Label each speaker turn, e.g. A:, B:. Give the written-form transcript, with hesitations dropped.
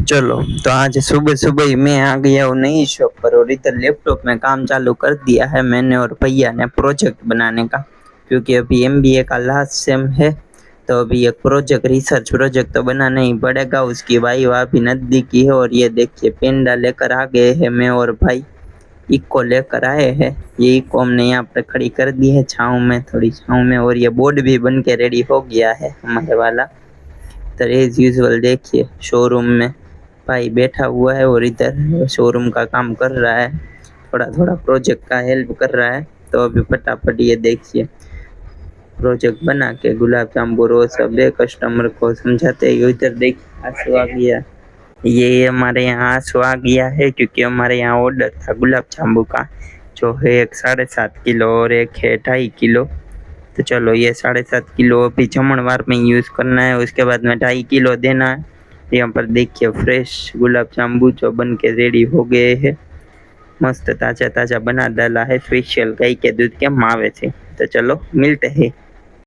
A: चलो तो आज सुबह सुबह ही मैं आ गया हूँ नई शॉप पर और इधर लैपटॉप में काम चालू कर दिया है मैंने और भैया ने प्रोजेक्ट बनाने का। क्योंकि अभी एमबीए का लास्ट सेम है तो अभी एक प्रोजेक्ट रिसर्च प्रोजेक्ट तो बनाना ही पड़ेगा। उसकी भाई वहाँ भी नज़दीकी है और ये देखिए पेंडा लेकर आ गए हैं। मैं और भाई इको लेकर आए हैं। ये इको हमने यहाँ पर खड़ी कर दी है छाँव में, थोड़ी छाँव में, और ये बोर्ड भी बन के रेडी हो गया है हमारे वाला। तो एज यूजुअल देखिए शोरूम में भाई बैठा हुआ है और इधर शोरूम का काम कर रहा है, थोड़ा थोड़ा प्रोजेक्ट का हेल्प कर रहा है। तो अभी फटाफट ये देखिए प्रोजेक्ट बना के गुलाब जामुन रोज सब कस्टमर को समझाते हैं। इधर देखिए आंसू आ गया, ये हमारे यहाँ आंसू आ गया है क्योंकि हमारे यहाँ ऑर्डर था गुलाब जामुन का जो है 7.5 किलो और एक है 2.5 किलो। तो चलो ये 7.5 किलो अभी जमणवार में यूज़ करना है, उसके बाद में 2.5 किलो देना है। यहाँ पर देखिए फ्रेश गुलाब जामुन जो बन के रेडी हो गए हैं, मस्त ताज़ा ताज़ा बना डाला है, स्पेशल गाय के दूध के मावे से। तो चलो मिलते हैं।